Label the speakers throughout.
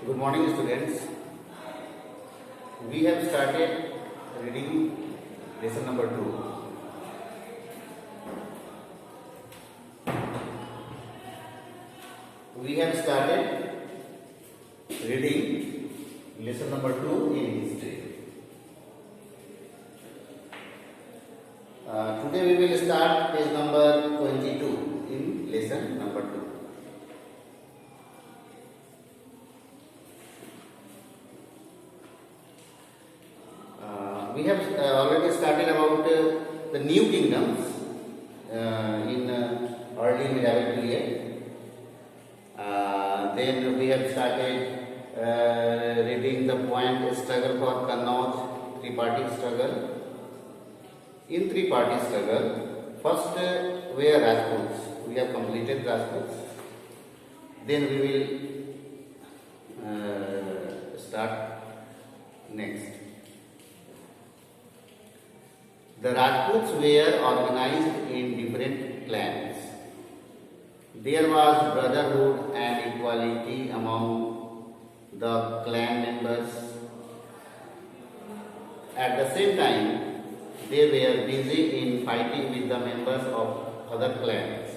Speaker 1: Good morning, students. We have started reading lesson number 2. We have started reading lesson number 2 in history. Today we will start page number 22 in lesson number 2. We have already started about the new kingdoms in early medieval period. Then we have started reading the point struggle for Kannauj, three-party struggle. In three-party struggle, first were Rajputs. We have completed Rajputs. Then we will start next. The Rajputs were organized in different clans. There was brotherhood and equality among the clan members. At the same time, they were busy in fighting with the members of other clans.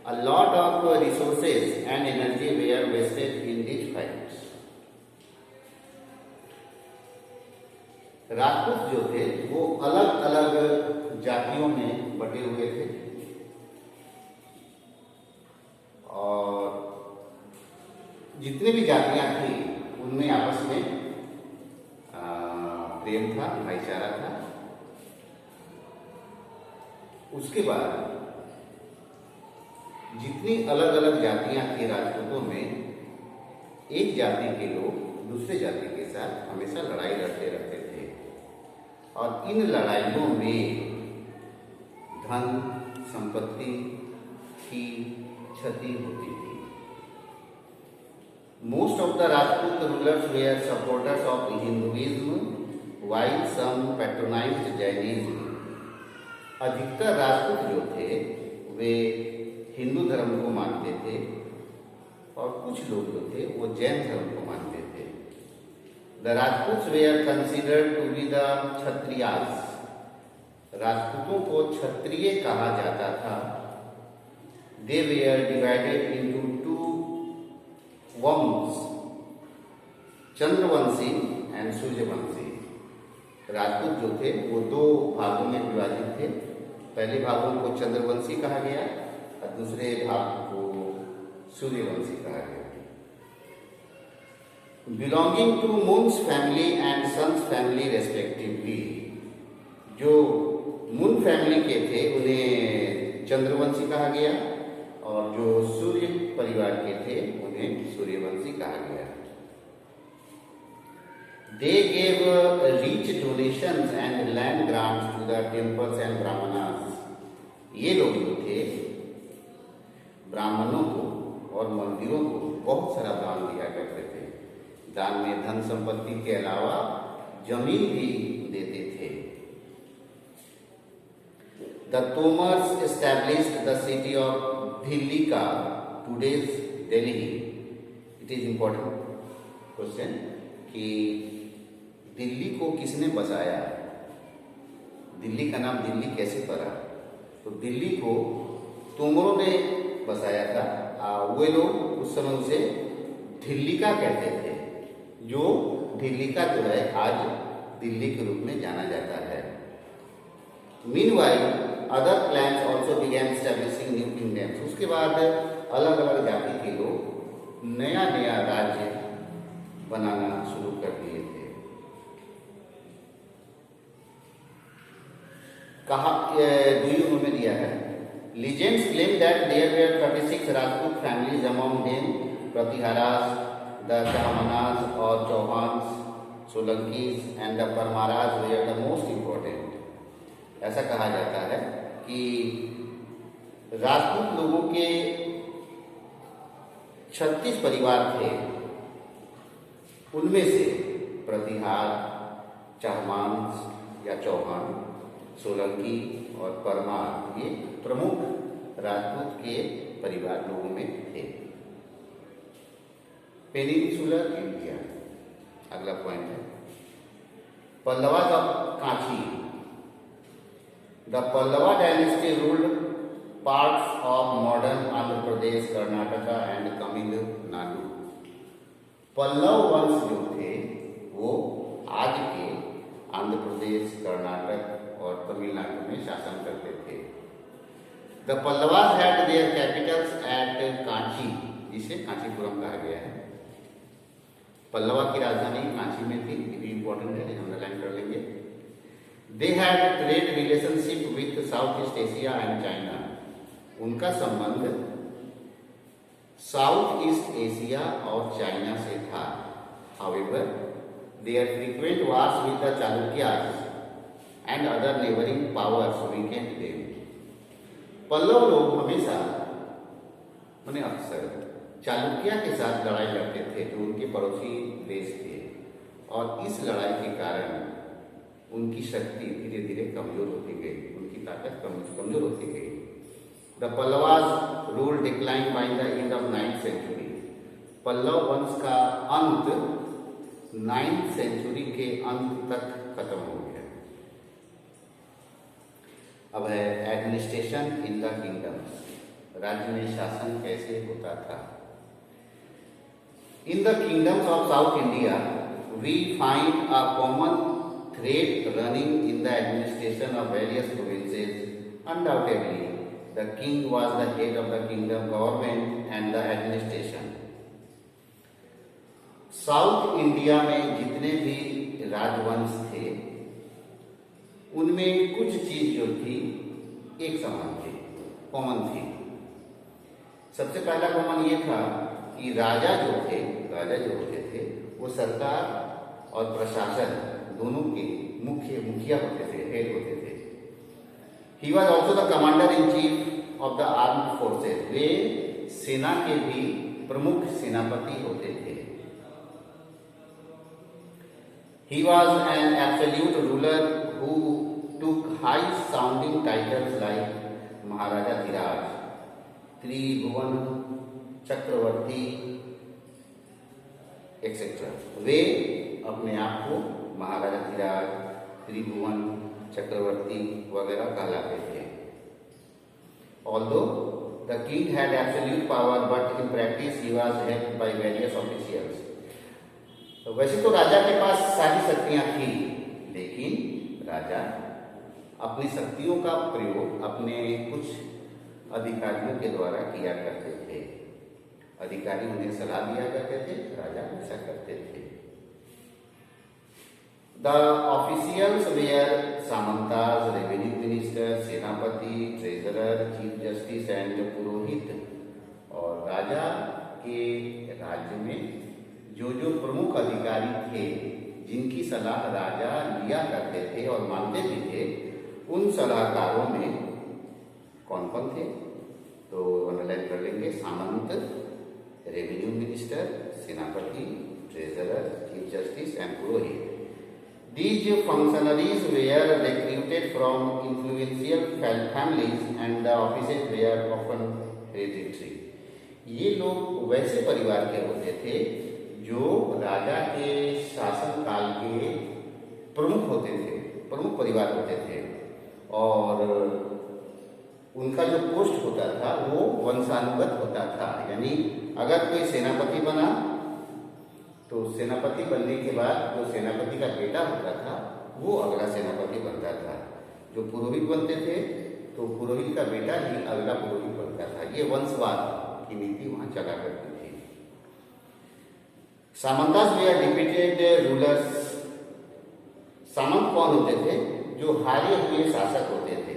Speaker 1: A lot of resources and energy were wasted in these fights. Rajput जो थे वो अलग अलग जातियों में बटे हुए थे और जितने भी जातियां थी उनमें आपस में प्रेम था, भाईचारा था। उसके बाद जितनी अलग अलग जातियां थी राजपूतों में, एक जाति के लोग दूसरे जाति के साथ हमेशा लड़ाई लड़ते रहते थे और इन लड़ाइयों में धन संपत्ति की क्षति होती थी। Most of the Rajput rulers were supporters of Hinduism while some patronized Jainism. अधिकतर राजपूत जो थे वे हिंदू धर्म को मानते थे और कुछ लोग जो थे वो जैन धर्म को मानते थे। The Rajputs were considered to be the Kshatriyas. राजपूतों को क्षत्रिय कहा जाता था। They were divided into two वंश, चंद्रवंशी and सूर्यवंशी। राजपूत जो थे वो दो भागों में विभाजित थे। पहले भागों को चंद्रवंशी कहा गया और दूसरे भाग को सूर्यवंशी कहा गया। Belonging to Mun's family and Sun's family respectively, जो मुन फैमिली के थे उन्हें चंद्रवंशी कहा गया और जो सूर्य परिवार के थे उन्हें सूर्यवंशी कहा गया। They gave rich donations and land grants to the temples and brahmanas. ये लोग जो थे ब्राह्मणों को और मंदिरों को बहुत सारा दान दिया करते थे। दान में धन संपत्ति के अलावा जमीन भी देते थे। The Tomars established the city of Dhillika, today's Delhi. It is important question कि दिल्ली को किसने बसाया? दिल्ली का नाम दिल्ली कैसे पड़ा? तो दिल्ली को तोमरों ने बसाया था। वे लोग उस समय उसे ढिल्लिका कहते थे, जो ढिल्लिका जो है आज दिल्ली के रूप में जाना जाता है। Meanwhile, other clans also began establishing new kingdoms. उसके बाद अलग अलग जाति के लोग नया नया राज्य बनाना शुरू कर दिए थे। कहा दुइयों में दिया है। Legends claim that there were 36 Rajput families, among them Pratiharas, the Chahmanas or Chauhans, Solankis and the Parmaras were the most important. ऐसा कहा जाता है कि राजपूत लोगों के 36 परिवार थे, उनमें से प्रतिहार, चाहमान या चौहान, सोलंकी और परमार ये प्रमुख राजपूत के परिवार लोगों में थे। Peninsular India. अगला पॉइंट है Pallavas of Kanchi. The Pallava dynasty ruled parts of modern Andhra Pradesh, Karnataka and Tamil Nadu. Pallava वंश जो थे वो आज के आंध्र प्रदेश, कर्नाटक और तमिलनाडु में शासन करते थे। The Pallavas had their capitals at Kanchi, जिसे कांचीपुरम कहा गया है। पल्लवा की राजधानी कांची में थी, ये भी इंपॉर्टेंट है, अंडरलाइन कर लेंगे। They had trade relationship with South East Asia and China. उनका संबंध साउथ ईस्ट एशिया और चाइना से था। However there frequent wars with the Chalukyas and other neighbouring powers weakened them. Pallava लोग हमेशा मैंने अक्सर चालुक्या के साथ लड़ाई लड़ते थे, जो उनके पड़ोसी देश थे, और इस लड़ाई के कारण उनकी शक्ति धीरे धीरे कमजोर होती गई, उनकी ताकत कमजोर होती गई। The Pallavas rule decline by the end of 9th century. Pallava वंश का अंत 9th सेंचुरी के अंत तक खत्म हो गया। अब है एडमिनिस्ट्रेशन इन द किंगडम्स। राज्य में शासन कैसे होता था। In the kingdoms of South India we find a common thread running in the administration of various provinces. Undoubtedly, the king was the head of the kingdom government and the administration. South India में जितने भी राजवंश थे उनमें कुछ चीज जो थी एक समान थी, कॉमन थी। सबसे पहला कॉमन ये था कि राजा जो होते थे वो सरकार और प्रशासन दोनों के मुखिया होते थे, हेड होते थे। He was also the commander in chief of the armed forces. वे सेना के भी प्रमुख सेनापति होते थे। He was an absolute ruler who took high sounding titles like Maharaja Dhiraj, Tribhuvan Chakravarti etcetera. वे अपने आप को महाराजा धीराज, त्रिभुवन चक्रवर्ती वगैरह कहलाते थे। Although the king had absolute power, but in practice he was helped by various officials. तो वैसे तो राजा के पास सारी शक्तियां थी, लेकिन राजा अपनी शक्तियों का प्रयोग अपने कुछ अधिकारियों के द्वारा किया करते थे। अधिकारी उन्हें सलाह दिया करते थे, राजा ऐसा करते थे। The officials were samantas, revenue minister, senapati, treasurer, chief justice and purohit. और राजा के राज्य में जो प्रमुख अधिकारी थे, जिनकी सलाह राजा लिया करते थे और मानते भी थे, उन सलाहकारों में कौन कौन थे तो अंडरलाइन कर लेंगे। सामंत, revenue minister, senapati, treasurer, chief justice and Purohit. These functionaries were recruited from influential families and the offices were often hereditary. ये लोग वैसे परिवार के होते थे जो राजा के शासन काल के प्रमुख होते थे, प्रमुख परिवार होते थे, और उनका जो पोस्ट होता था वो वंशानुगत होता था। यानी अगर कोई सेनापति बना तो सेनापति बनने के बाद जो सेनापति का बेटा होता था वो अगला सेनापति बनता था। जो पुरोहित बनते थे तो पुरोहित का बेटा ही अगला पुरोहित बनता था। ये वंशवाद की नीति वहां चला करती थी। सामंतास वे डिप्यूटेड रूलर्स। सामंत कौन होते थे? जो हारे हुए शासक होते थे।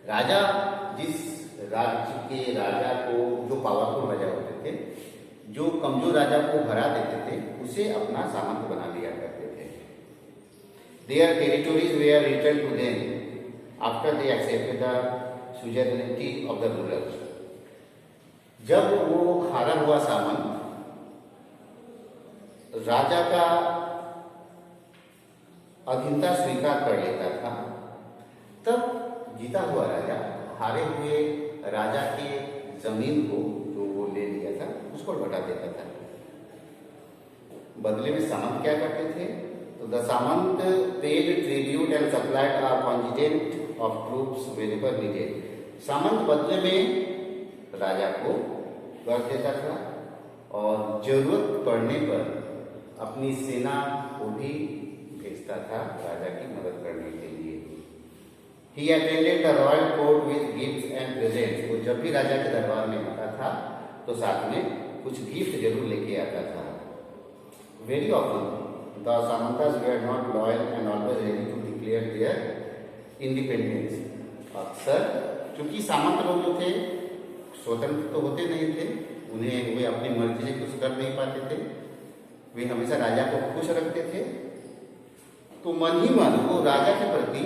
Speaker 1: राजा, जिस राज्य के राजा को, जो पावरफुल राजा होते थे, जो कमजोर राजा को हरा देते थे, उसे अपना सामंत बना लिया करते थे। Their territories were return to them after they accepted the suzerainty of the rulers. जब वो हारा हुआ सामंत राजा का अधीनता स्वीकार कर लेता था, तब जीता हुआ राजा हारे हुए राजा के जमीन को जो वो ले लिया था छोड़ घटा देता था। बदले में सामंत क्या करते थे? तो the samant paid tribute and supplied a contingent of troops wherever needed. सामंत बदले में राजा को कर देता था और जरूरत पड़ने पर अपनी सेना को भी भेजता था राजा की मदद करने के लिए। He attended the royal court with gifts and presents। वो जब भी राजा के दरबार में आता था तो साथ में कुछ गिफ्ट जरूर लेके आता था। Very often the Samantas were not loyal and always ready to declare their independence। अक्सर चूंकि सामंत लोग जो थे स्वतंत्र तो होते नहीं थे, उन्हें वे अपनी मर्जी से कुछ कर नहीं पाते थे, वे हमेशा राजा को खुश रखते थे, तो मन ही मन वो राजा के प्रति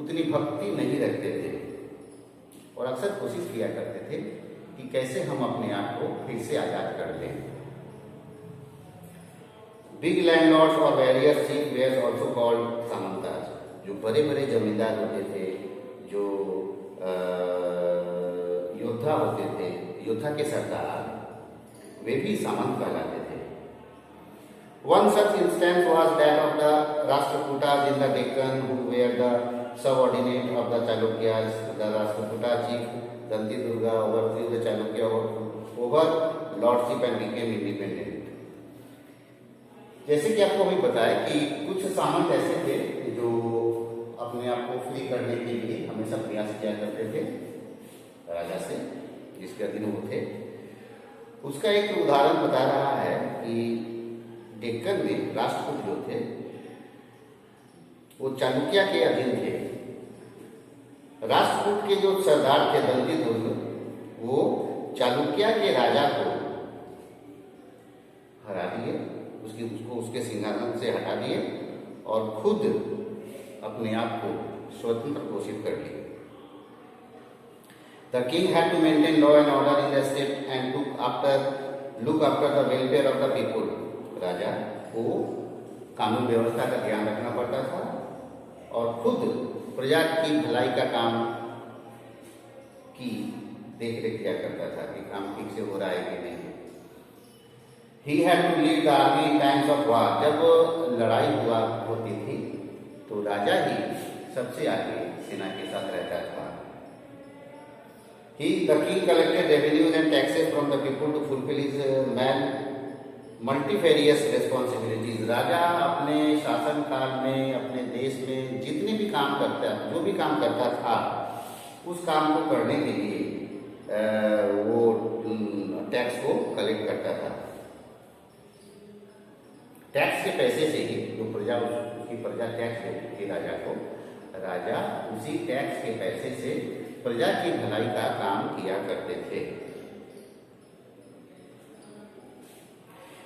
Speaker 1: उतनी भक्ति नहीं रखते थे और अक्सर कोशिश किया करते थे कि कैसे हम अपने आप को फिर से आजाद कर लें। बिग लैंडलॉर्ड्स और various chief were also called samantas. जो बड़े बड़े जमींदार होते थे, जो योद्धा होते थे, योद्धा के सरदार, वे भी सामंत कहलाते थे। One such instance was that of the Rashtrakutas in the Deccan, who were the subordinate of the Chalukyas। The Rashtrakuta chief Dantidurga overthrew the Chalukya over lordship and became independent। जैसे कि आपको अभी बताया कि कुछ सामंत ऐसे थे जो अपने आप को फ्री करने के लिए हमेशा प्रयास किया करते थे राजा से, जिसके अधीन वो थे। उसका एक उदाहरण बता रहा है कि डेक्कन में राष्ट्रकूट जो थे वो चालुक्य के अधीन थे। राष्ट्रकूट के जो सरदार थे दंतीदुर्ग, वो चालुक्य के राजा को हरा दिए, उसको उसके सिंहासन से हटा दिए और खुद अपने आप को स्वतंत्र घोषित कर लिए। The king had to maintain law and order in the state and look after the welfare of the people। राजा को कानून व्यवस्था का ध्यान रखना पड़ता था और खुद प्रजा की भलाई का काम की देख रेख किया करता था कि काम ठीक से हो रहा है कि नहीं। He had to lead the army in times of war। जब लड़ाई हुआ होती थी तो राजा ही सबसे आगे सेना के साथ रहता था। The king collected revenues and taxes from the people to fulfill his multifarious responsibilities। राजा अपने शासन काल में अपने देश में जितने भी काम करता, जो भी काम करता था, उस काम को करने के लिए वो टैक्स को कलेक्ट करता था। टैक्स के पैसे से ही जो प्रजा, उसकी प्रजा टैक्स देती थी राजा को, राजा उसी टैक्स के पैसे से प्रजा की भलाई का काम किया करते थे।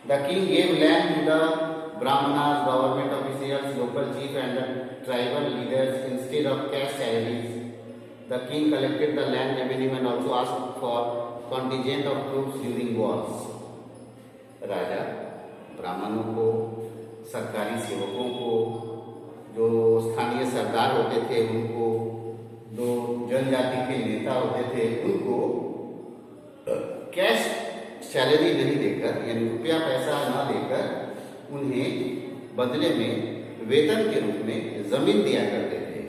Speaker 1: The king gave land to the Brahmanas, government officials, local chief and the tribal leaders instead of cash salaries। The king collected the land revenue and also asked for contingent of troops during wars। राजा ब्राह्मणों को, सरकारी सेवकों को, जो स्थानीय सरदार होते थे उनको, जो जनजाति के नेता होते थे उनको कैश सैलरी नहीं देकर, यानी रुपया पैसा न देकर उन्हें बदले में वेतन के रूप में जमीन दिया करते थे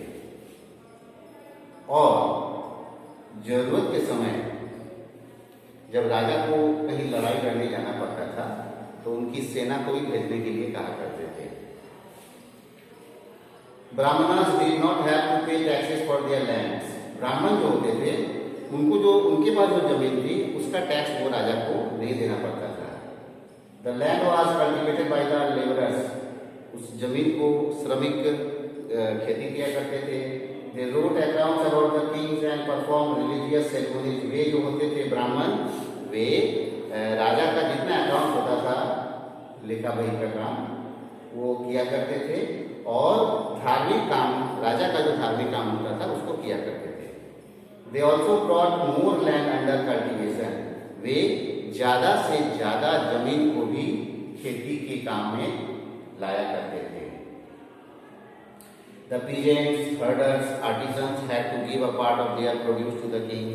Speaker 1: और जरूरत के समय जब राजा को कहीं लड़ाई लड़ने जाना पड़ता था तो उनकी सेना को भी भेजने के लिए कहा करते थे। Brahmanas did not have to pay taxes for their lands. ब्राह्मण जो होते थे उनको जो उनके पास जो जमीन थी उसका टैक्स वो राजा को नहीं देना पड़ता था। The land was cultivated by the labourers. उस जमीन को श्रमिक खेती किया करते थे। They wrote accounts about the kings and perform religious ceremonies. वे जो होते थे ब्राह्मण, वे राजा का जितना अकाउंट होता था, लेखा बही का काम, वो किया करते थे और धार्मिक काम, राजा का जो धार्मिक काम होता था उसको किया करते थे। They also brought more land under cultivation। वे ज्यादा से ज्यादा जमीन को भी खेती के काम में लाया करते थे। The peasants, herders, artisans had to give a part of their produce to the king।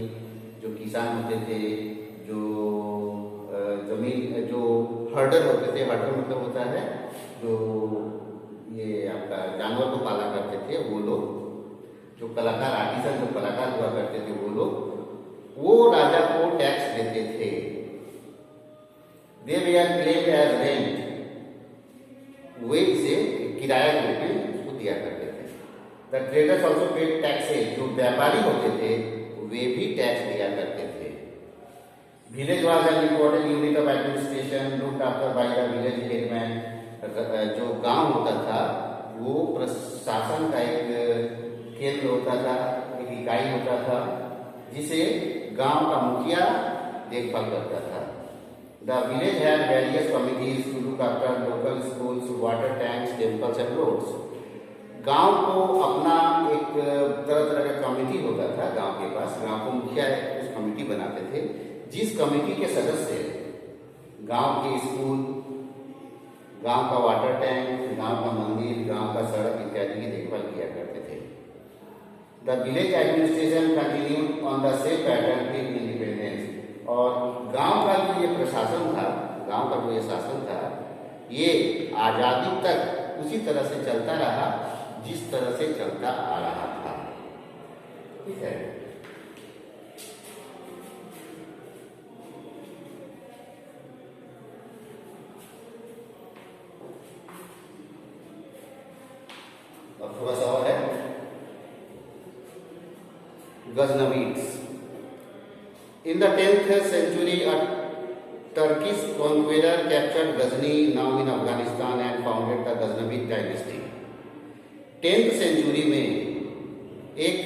Speaker 1: जो किसान होते थे, जो हर्डर होते थे, हर्डर मतलब होता है जो ये आपका जानवर को पाला करते थे वो लोग, जो कलाकार आर्टिसन जो कलाकार हुआ करते थे वो लोग, वो राजा को टैक्स देते थे। दे वे आर क्लेम्ड एज रेंट, वे इसे किराया के रूप में उसको दिया करते थे। The traders also paid taxes, जो व्यापारी होते थे वे भी टैक्स दिया करते थे। Village was an important unit of administration looked after by the village headman. जो गांव होता था वो प्रशासन का एक केंद्र होता था, एक इकाई होता था जिसे गांव का मुखिया देखभाल करता था। The village had various committees to look after local schools, water tanks, temples and roads. गांव को अपना एक तरह तरह का कमेटी होता था गांव के पास, गांव को मुखिया उस कमेटी बनाते थे, जिस कमेटी के सदस्य गांव के स्कूल, गांव का वाटर टैंक, गांव का मंदिर, गांव का सड़क इत्यादि की देखभाल किया करते थे। The village administration continued on the same pattern till independence. और गांव का जो ये प्रशासन था, गांव का जो ये शासन था, ये आजादी तक उसी तरह से चलता रहा जिस तरह से चलता आ रहा था। ठीक है। अब थोड़ा सा और है, गजनवीड्स। In the 10th century, a Turkish conqueror captured Ghazni, now in Afghanistan, and founded the Ghaznavid dynasty. 10th century में एक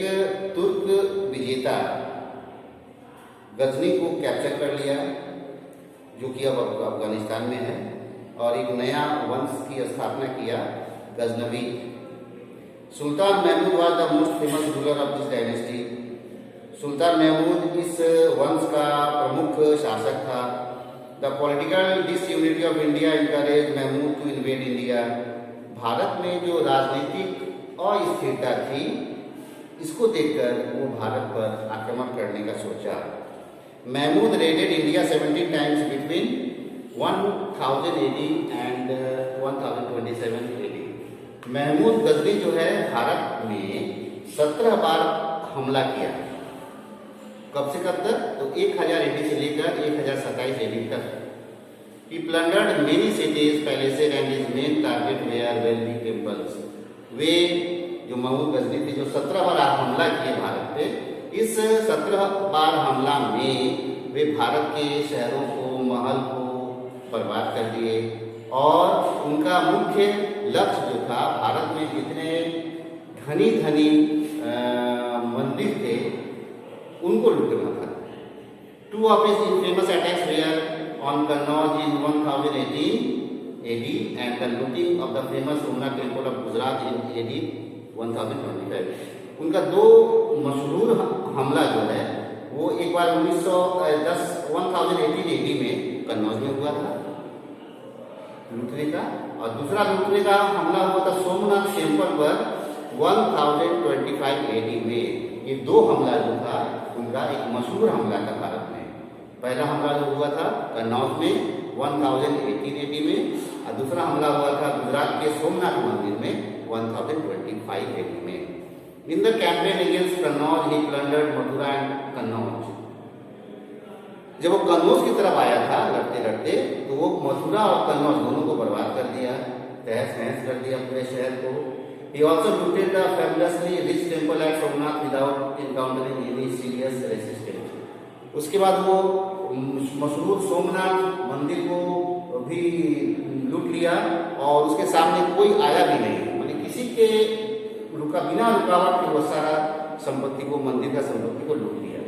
Speaker 1: तुर्क विजेता गजनी को कैप्चर कर लिया, जो कि अब अफगानिस्तान में है, और एक नया वंश की स्थापना किया, Ghaznavi. Sultan Mahmud was the most famous ruler of this dynasty. Sultan Mahmud इस वंश का प्रमुख शासक था। The political disunity of India encourage Mahmud to invade India. भारत में जो राजनीतिक अस्थिरता थी, इसको देखकर वो भारत पर आक्रमण करने का सोचा। Mahmud raided India 17 times between 1000 AD and 1027 AD। Mahmud Ghazni जो है भारत में 17 बार हमला किया। कब से कब तक? तो 1000 AD से लेकर 1027 AD तक। He plundered many cities, palaces and his main target were wealthy temples. वे जो महमूद गजनी थे जो 17 बार हमला किए भारत पे, इस 17 बार हमला में वे भारत के शहरों को, महल को बर्बाद कर दिए, और उनका मुख्य लक्ष्य जो था, भारत में जितने धनी धनी मंदिर थे उनको लूटना था। Two of his infamous attacks were on Kannauj in 1018 AD and the looting of the famous Somnath temple of Gujarat in AD 1025। उनका दो मशहूर हमला जो है वो एक बार 1018 AD में कन्नौज में हुआ था लूटने का, और दूसरा लूटने का हमला हुआ था सोमनाथ टेम्पल पर 1025 AD में। ये दो हमला जो था उनका एक मशहूर हमला था भारत में। पहला हमला जो हुआ था कन्नौज में 1018 AD में, और दूसरा हमला हुआ था गुजरात के सोमनाथ मंदिर में 1025 AD में। In the campaign against Kannauj he plundered Mathura and Kannauj. जब वो कन्नौज की तरफ आया था लड़ते लड़ते, तो वो मथुरा और कन्नौज दोनों को बर्बाद कर दिया, तहस नहस कर दिया पूरे शहर को। He also looted the fabulously rich temple at Somnath without encountering any serious resistance. उसके बाद वो मशहूर सोमनाथ मंदिर को भी लूट लिया, और उसके सामने कोई आया भी नहीं, मतलब किसी के बिना रुकावट के वो सारा संपत्ति को, मंदिर का संपत्ति को लूट लिया।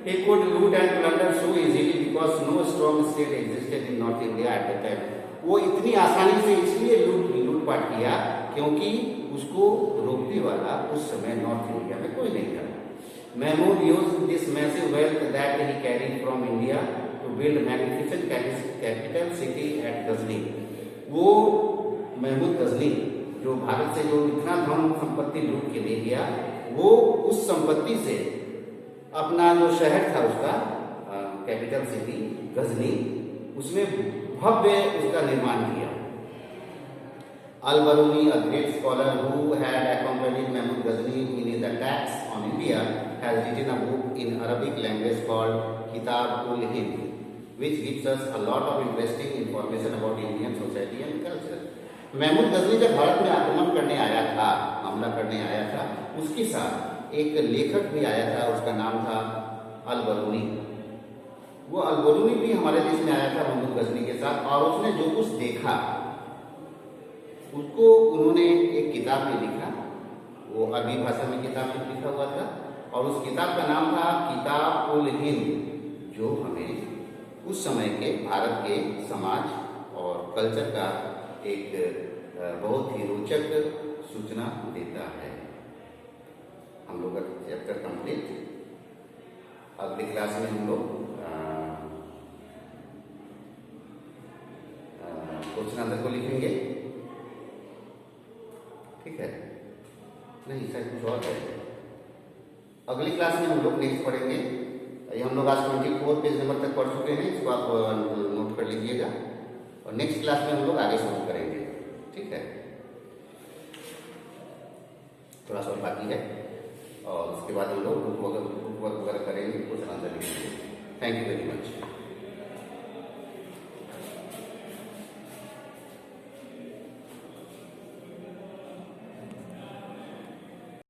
Speaker 1: He could loot and plunder so easily because no strong state existed in North India at the time. वो इतनी आसानी से इसलिए लूटपाट किया क्योंकि उसको रोकने वाला उस समय नॉर्थ इंडिया में कोई नहीं था। Mahmood used this massive wealth that he carried from India to build magnificent capital city at Ghazni. वो महमूद गजनी जो भारत से जो इतना धन संपत्ति लूट के दे दिया, वो उस संपत्ति से अपना जो शहर था उसका कैपिटल सिटी गजनी, उसमें भव्य उसका निर्माण किया। Al-Biruni, a great scholar who had accompanied Mahmud Ghazni in his attacks on India, has written a book in Arabic language called Kitab-ul-Hind, which gives us a lot of interesting information about Indian society and culture. Mahmood Ghazni जब भारत में आक्रमण करने आया था, हमला करने आया था, उसके साथ एक लेखक भी आया था, उसका नाम था अल-बरूनी। वो अल-बरूनी भी हमारे देश में आया था महमूद गजनी के साथ, और उसने जो कुछ देखा उसको उन्होंने एक किताब में लिखा। वो अरबी भाषा में किताब में लिखा हुआ था, और उस किताब का नाम था किताब-उल-हिंद, जो हमें उस समय के भारत के समाज और कल्चर का एक बहुत ही रोचक सूचना देता है। हम लोग का चैप्टर कंप्लीट। अगली क्लास में हम लोग क्वेश्चन आंसर को लिखेंगे, ठीक है? नहीं, शायद कुछ और है। अगली क्लास में हम लोग नेक्स्ट पढ़ेंगे। ये हम लोग आज 24 पेज नंबर तक पढ़ चुके हैं, इसको आप नोट कर लीजिएगा, और नेक्स्ट क्लास में हम लोग आगे शुरू करेंगे, ठीक है? थोड़ा सा बाकी है, और उसके बाद हम लोग बुक वगैरह करेंगे, कुछ आंसर लिखेंगे। Thank you very much.